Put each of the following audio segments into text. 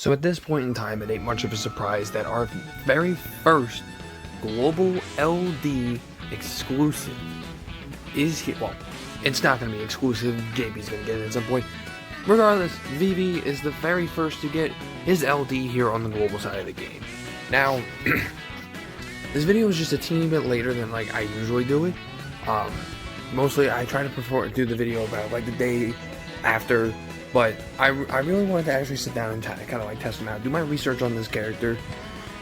So at this point in time, it ain't much of a surprise that our very first global LD exclusive is here. Well, it's not going to be exclusive. JP's going to get it at some point. Regardless, Vivi is the very first to get his LD here on the global side of the game. Now, this video is just a teeny bit later than like I usually do it. Mostly I try to do the video about like the day after, but I really wanted to actually sit down and kind of like test him out, do my research on this character,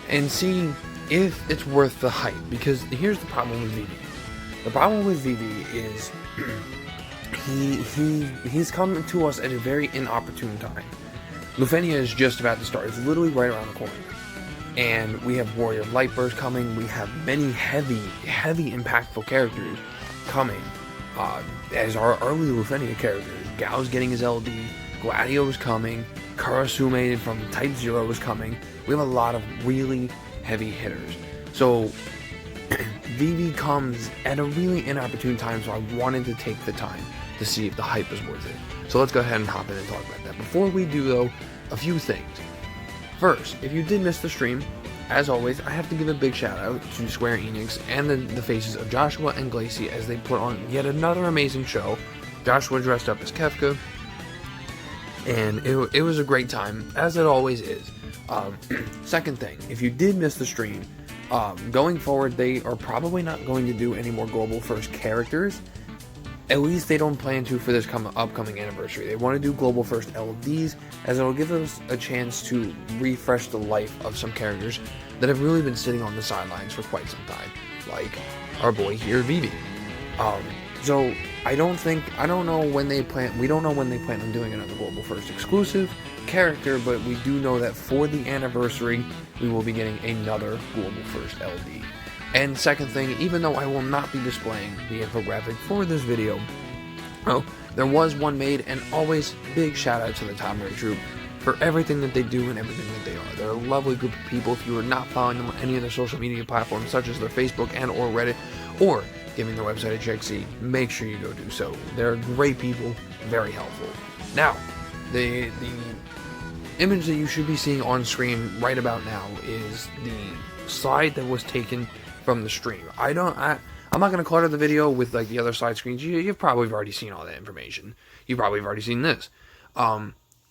and see if it's worth the hype. Because here's the problem with Vivi. The problem with Vivi is he's come to us at a very inopportune time. Lufenia is just about to start. It's literally right around the corner. And we have Warrior of Lightburst coming. We have many heavy impactful characters coming as our early Lufenia characters. Gao's getting his LD, Gladio is coming, Karasume from Type 0 is coming. We have a lot of really heavy hitters. So Vivi comes at a really inopportune time, so I wanted to take the time to see if the hype is worth it. So let's go ahead and hop in and talk about that. Before we do though, a few things. First, if you did miss the stream, as always, I have to give a big shout out to Square Enix and the faces of Joshua and Glacy as they put on yet another amazing show. Joshua dressed up as Kefka, and it was a great time, as it always is. Second thing, if you did miss the stream, going forward, they are probably not going to do any more Global First characters. At least they don't plan to for this upcoming anniversary. They want to do Global First LDs, as it'll give us a chance to refresh the life of some characters that have really been sitting on the sidelines for quite some time, like our boy here, Vivi. So we don't know when they plan on doing another Global First exclusive character, but we do know that for the anniversary, we will be getting another Global First LD. And second thing, even though I will not be displaying the infographic for this video, there was one made, and always big shout out to the Tom Ray Troop for everything that they do and everything that they are. They're a lovely group of people. If you are not following them on any of their social media platforms, such as their Facebook and or Reddit, or giving their website a check-see, make sure you go do so. They're great people, very helpful. Now, the image that you should be seeing on screen right about now is the slide that was taken from the stream. I'm not going to clutter the video with like the other side screens. You've probably already seen all that information. You probably have already seen this.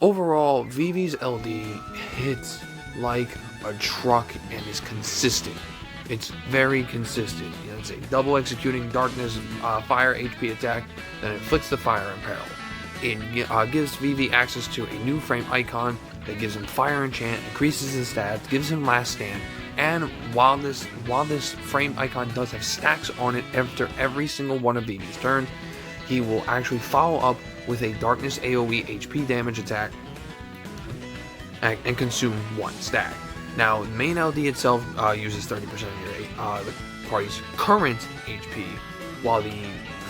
Overall, Vivi's LD hits like a truck and is consistent. It's very consistent. It's a double executing darkness fire HP attack, then it flicks the fire in peril. It gives Vivi access to a new frame icon that gives him fire enchant, increases his stats, gives him last stand, and while this frame icon does have stacks on it after every single one of Vivi's turns, he will actually follow up with a darkness AoE HP damage attack and consume one stack. Now, the main LD itself uses 30% of the party's current HP, while the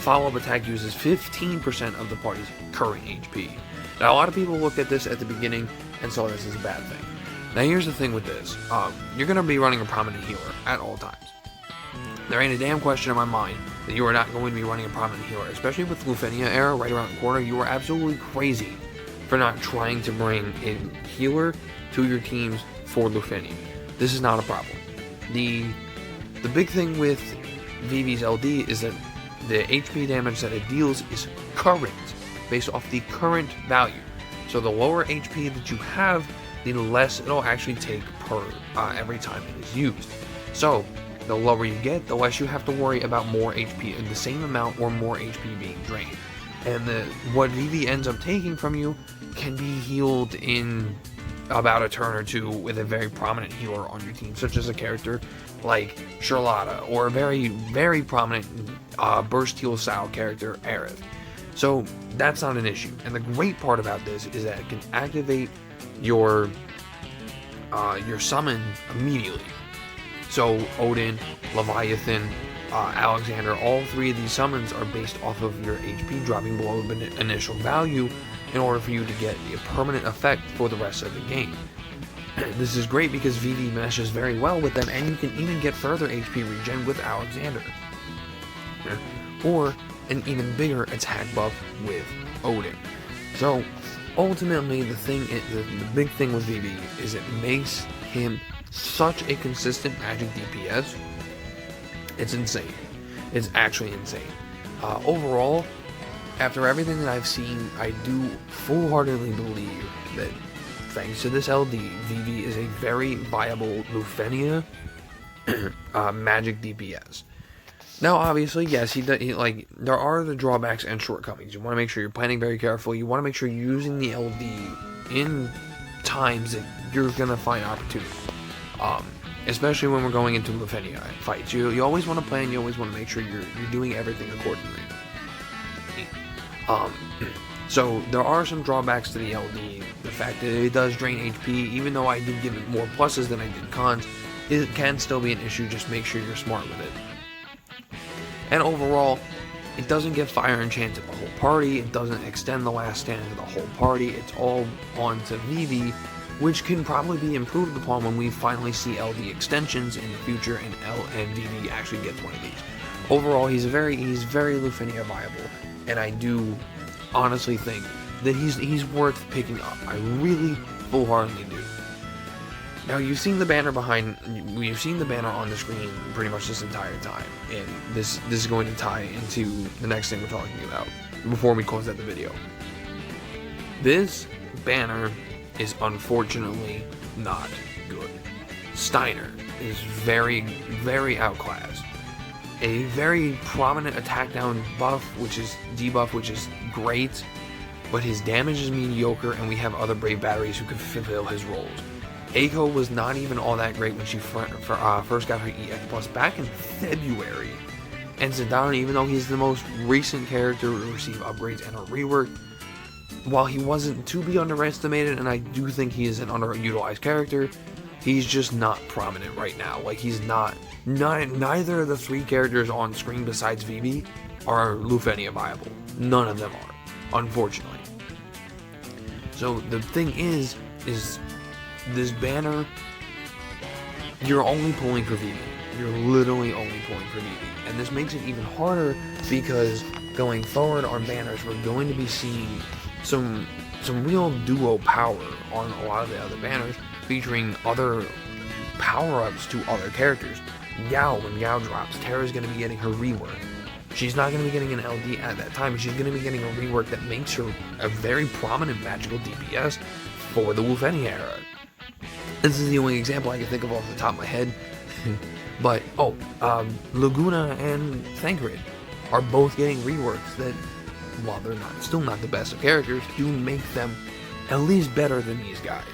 follow-up attack uses 15% of the party's current HP. Now, a lot of people looked at this at the beginning and saw this as a bad thing. Now, here's the thing with this. You're going to be running a prominent healer at all times. There ain't a damn question in my mind that you are not going to be running a prominent healer, especially with Lufenia era right around the corner. You are absolutely crazy for not trying to bring a healer to your teams for Lufenia. This is not a problem. The big thing with Vivi's LD is that the HP damage that it deals is current, based off the current value. So the lower HP that you have, the less it'll actually take per every time it is used. So the lower you get, the less you have to worry about more HP in the same amount or more HP being drained. And what Vivi ends up taking from you can be healed in about a turn or two with a very prominent healer on your team, such as a character like Charlotta, or a very, very prominent burst heal style character, Aerith. So that's not an issue. And the great part about this is that it can activate your summon immediately. So Odin, Leviathan, Alexander, all three of these summons are based off of your HP dropping below the initial value in order for you to get a permanent effect for the rest of the game. This is great because Vivi meshes very well with them, and you can even get further HP regen with Alexander. Or an even bigger attack buff with Odin. So ultimately, the big thing with Vivi is it makes him such a consistent magic DPS. It's insane. It's actually insane. Overall, after everything that I've seen, I do full-heartedly believe that thanks to this LD, Vivi is a very viable Lufenia magic DPS. Now, obviously, yes, there are the drawbacks and shortcomings. You want to make sure you're planning very carefully. You want to make sure you're using the LD in times that you're going to find opportunity. Especially when we're going into Lufenia fights. You always want to plan, you always want to make sure you're doing everything accordingly. So, there are some drawbacks to the LD. The fact that it does drain HP, even though I did give it more pluses than I did cons, it can still be an issue. Just make sure you're smart with it. And overall, it doesn't give fire enchant to the whole party, it doesn't extend the last stand to the whole party, it's all onto Vivi, which can probably be improved upon when we finally see LD extensions in the future and Vivi actually gets one of these. Overall, he's very Lufenia viable, and I do honestly think that he's worth picking up. I really full-heartedly do. Now, you've seen the banner on the screen pretty much this entire time, and this is going to tie into the next thing we're talking about before we close out the video. This banner is unfortunately not good. Steiner is very, very outclassed. A very prominent attack down buff, which is debuff, which is great, but his damage is mediocre, and we have other Brave Batteries who can fulfill his roles. Aiko was not even all that great when she first got her EX Plus back in February. And Zidane, even though he's the most recent character to receive upgrades and a rework, while he wasn't to be underestimated, and I do think he is an underutilized character, he's just not prominent right now. Like, he's neither of the three characters on screen besides Vivi are Lufenia viable. None of them are, unfortunately. So the thing is this banner, you're only pulling for Vivi. You're literally only pulling for Vivi. And this makes it even harder because going forward on banners, we're going to be seeing some real duo power on a lot of the other banners, featuring other power-ups to other characters. Yao, when Yao drops, Terra's going to be getting her rework. She's not going to be getting an LD at that time. She's going to be getting a rework that makes her a very prominent magical DPS for the Lufenia era. This is the only example I can think of off the top of my head. But, Laguna and Thancred are both getting reworks that, while they're still not the best of characters, do make them at least better than these guys.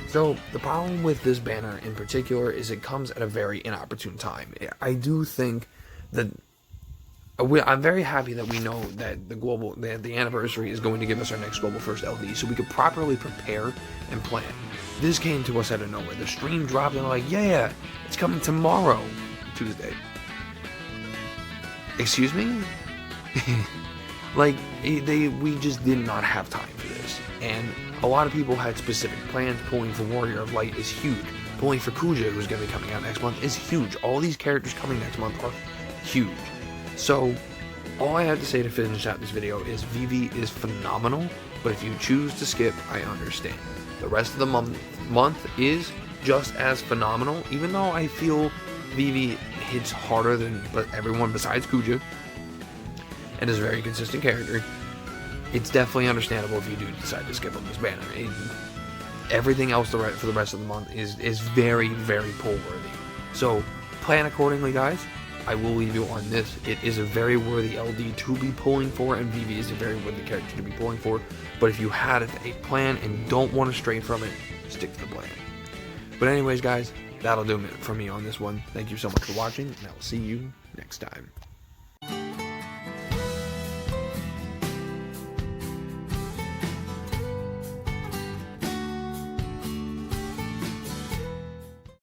So, the problem with this banner in particular is it comes at a very inopportune time. I do think that I'm very happy that we know that the anniversary is going to give us our next Global First LD, so we could properly prepare and plan. This came to us out of nowhere. The stream dropped and like, yeah, it's coming tomorrow, Tuesday. Excuse me? We just did not have time for this. And a lot of people had specific plans. Pulling for Warrior of Light is huge. Pulling for Kuja, who's going to be coming out next month, is huge. All these characters coming next month are huge. So, all I have to say to finish out this video is Vivi is phenomenal, but if you choose to skip, I understand. The rest of the month is just as phenomenal, even though I feel Vivi hits harder than everyone besides Kuja, and is a very consistent character. It's definitely understandable if you do decide to skip on this banner. Everything else for the rest of the month is very, very pull-worthy. So, plan accordingly, guys. I will leave you on this. It is a very worthy LD to be pulling for, and Vivi is a very worthy character to be pulling for. But if you had a plan and don't want to stray from it, stick to the plan. But anyways, guys, that'll do it for me on this one. Thank you so much for watching, and I will see you next time.